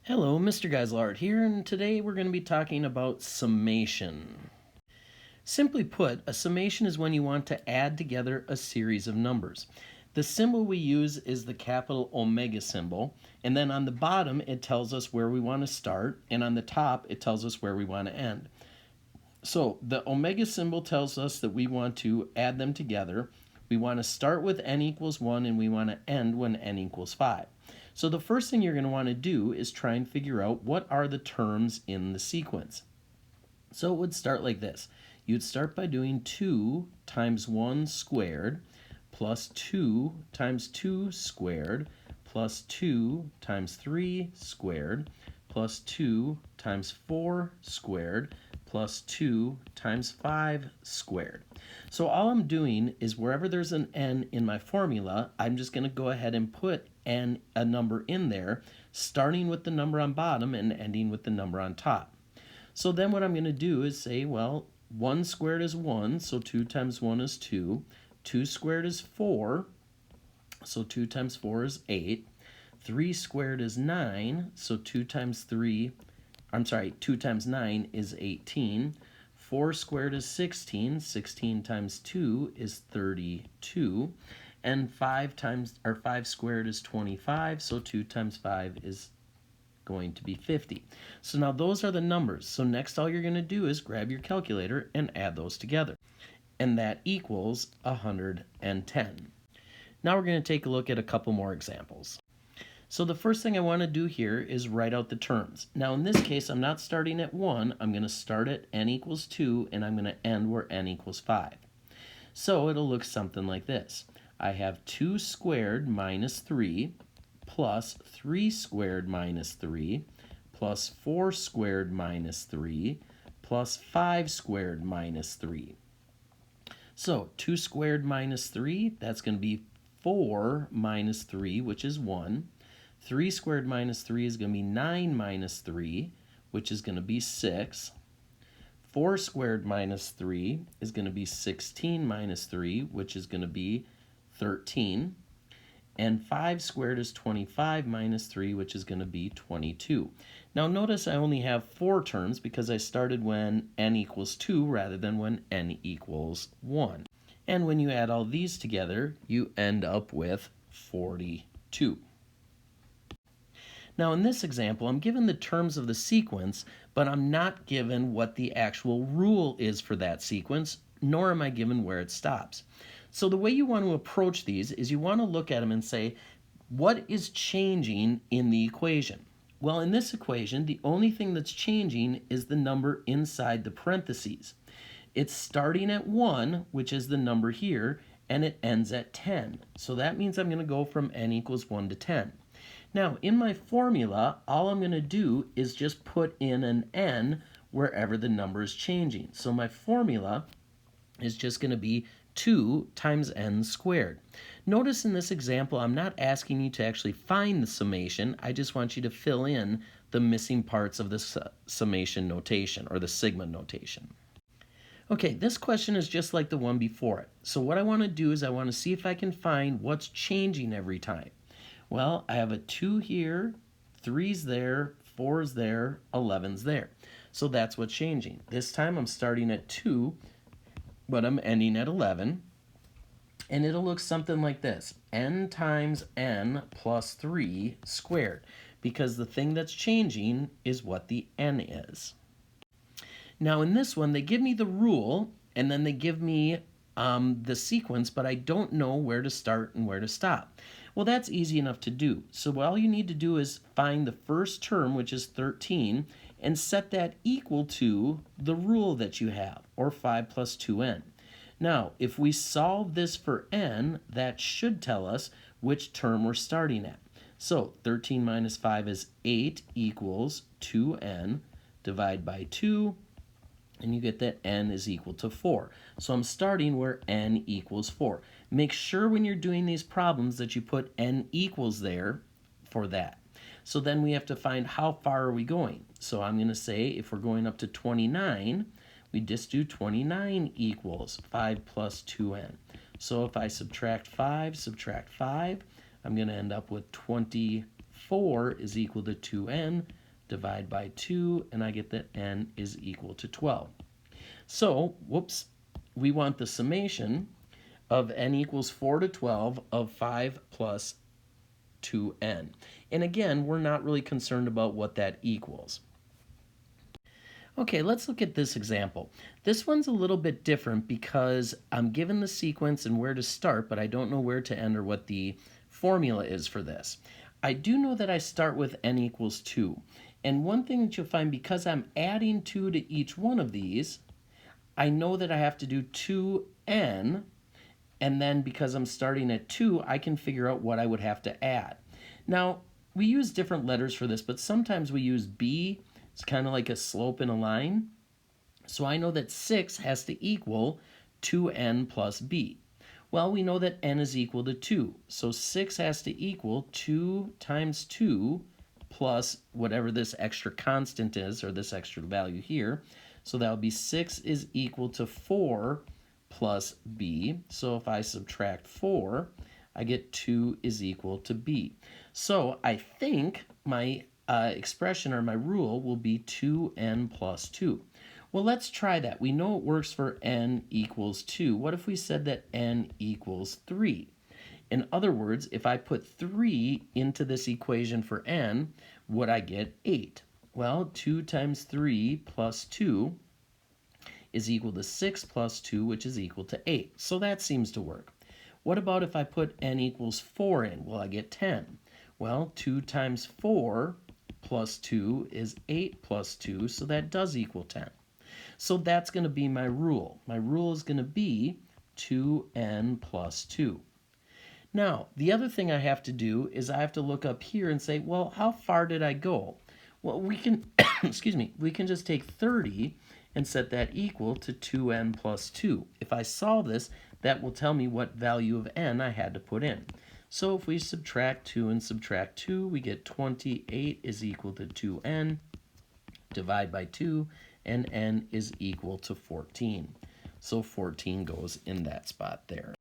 Hello, Mr. Geislard here, and today we're going to be talking about summation. Simply put, a summation is when you want to add together a series of numbers. The symbol we use is the capital omega symbol, and then on the bottom it tells us where we want to start, and on the top it tells us where we want to end. So the omega symbol tells us that we want to add them together. We want to start with n equals 1 and we want to end when n equals 5. So the first thing you're going to want to do is try and figure out what are the terms in the sequence. So it would start like this. You'd start by doing 2 times 1 squared plus 2 times 2 squared plus 2 times 3 squared plus 2 times 4 squared plus 2 times 5 squared. So all I'm doing is wherever there's an n in my formula, I'm just going to go ahead and put a number in there, starting with the number on bottom and ending with the number on top. So then what I'm going to do is say, well, 1 squared is 1, so 2 times 1 is 2. 2 squared is 4, so 2 times 4 is 8. 3 squared is 9, so 2 times 9 is 18. 4 squared is 16. 16 times 2 is 32. And 5 squared is 25, so 2 times 5 is going to be 50. So now those are the numbers. So next all you're going to do is grab your calculator and add those together. And that equals 110. Now we're going to take a look at a couple more examples. So the first thing I want to do here is write out the terms. Now in this case, I'm not starting at 1. I'm going to start at n equals 2, and I'm going to end where n equals 5. So it'll look something like this. I have 2 squared minus 3 plus 3 squared minus 3 plus 4 squared minus 3 plus 5 squared minus 3. So 2 squared minus 3, that's going to be 4 minus 3, which is 1. 3 squared minus 3 is going to be 9 minus 3, which is going to be 6. 4 squared minus 3 is going to be 16 minus 3, which is going to be 13. And 5 squared is 25 minus 3, which is going to be 22. Now notice I only have 4 terms because I started when n equals 2 rather than when n equals 1. And when you add all these together, you end up with 42. Now in this example, I'm given the terms of the sequence, but I'm not given what the actual rule is for that sequence, nor am I given where it stops. So the way you want to approach these is you want to look at them and say, what is changing in the equation? Well, in this equation, the only thing that's changing is the number inside the parentheses. It's starting at 1, which is the number here, and it ends at 10. So that means I'm going to go from n equals 1 to 10. Now, in my formula, all I'm going to do is just put in an n wherever the number is changing. So my formula is just going to be 2 times n squared. Notice in this example, I'm not asking you to actually find the summation. I just want you to fill in the missing parts of the summation notation or the sigma notation. Okay, this question is just like the one before it. So what I want to do is I want to see if I can find what's changing every time. Well, I have a 2 here, 3's there, 4's there, 11's there. So that's what's changing. This time I'm starting at 2, but I'm ending at 11. And it'll look something like this. N times n plus 3 squared. Because the thing that's changing is what the n is. Now in this one, they give me the rule, and then they give me the sequence, but I don't know where to start and where to stop. Well, that's easy enough to do. So all you need to do is find the first term, which is 13, and set that equal to the rule that you have, or 5 plus 2n. Now, if we solve this for n, that should tell us which term we're starting at. So 13 minus 5 is 8 equals 2n. Divide by 2, and you get that n is equal to 4. So I'm starting where n equals 4. Make sure when you're doing these problems that you put n equals there for that. So then we have to find how far are we going. So I'm going to say if we're going up to 29, we just do 29 equals 5 plus 2n. So if I subtract 5, I'm going to end up with 25 4 is equal to 2n, divide by 2, and I get that n is equal to 12. So, whoops, we want the summation of n equals 4 to 12 of 5 plus 2n. And again, we're not really concerned about what that equals. Okay, let's look at this example. This one's a little bit different because I'm given the sequence and where to start, but I don't know where to end or what the formula is for this. I do know that I start with n equals 2. And one thing that you'll find, because I'm adding 2 to each one of these, I know that I have to do 2n, and then because I'm starting at 2, I can figure out what I would have to add. Now, we use different letters for this, but sometimes we use b. It's kind of like a slope in a line. So I know that 6 has to equal 2n plus b. Well, we know that n is equal to 2. So 6 has to equal 2 times 2 plus whatever this extra constant is, or this extra value here. So that would be 6 is equal to 4 plus b. So if I subtract 4, I get 2 is equal to b. So I think my expression or my rule will be 2n plus 2. Well, let's try that. We know it works for n equals 2. What if we said that n equals 3? In other words, if I put 3 into this equation for n, would I get 8? Well, 2 times 3 plus 2 is equal to 6 plus 2, which is equal to 8. So that seems to work. What about if I put n equals 4 in? Will I get 10? Well, 2 times 4 plus 2 is 8 plus 2, so that does equal 10. So that's going to be my rule. My rule is going to be 2n plus 2. Now, the other thing I have to do is I have to look up here and say, well, how far did I go? Well, we can, excuse me, we can just take 30 and set that equal to 2n plus 2. If I solve this, that will tell me what value of n I had to put in. So if we subtract 2 and subtract 2, we get 28 is equal to 2n, divide by 2, and n is equal to 14. So 14 goes in that spot there.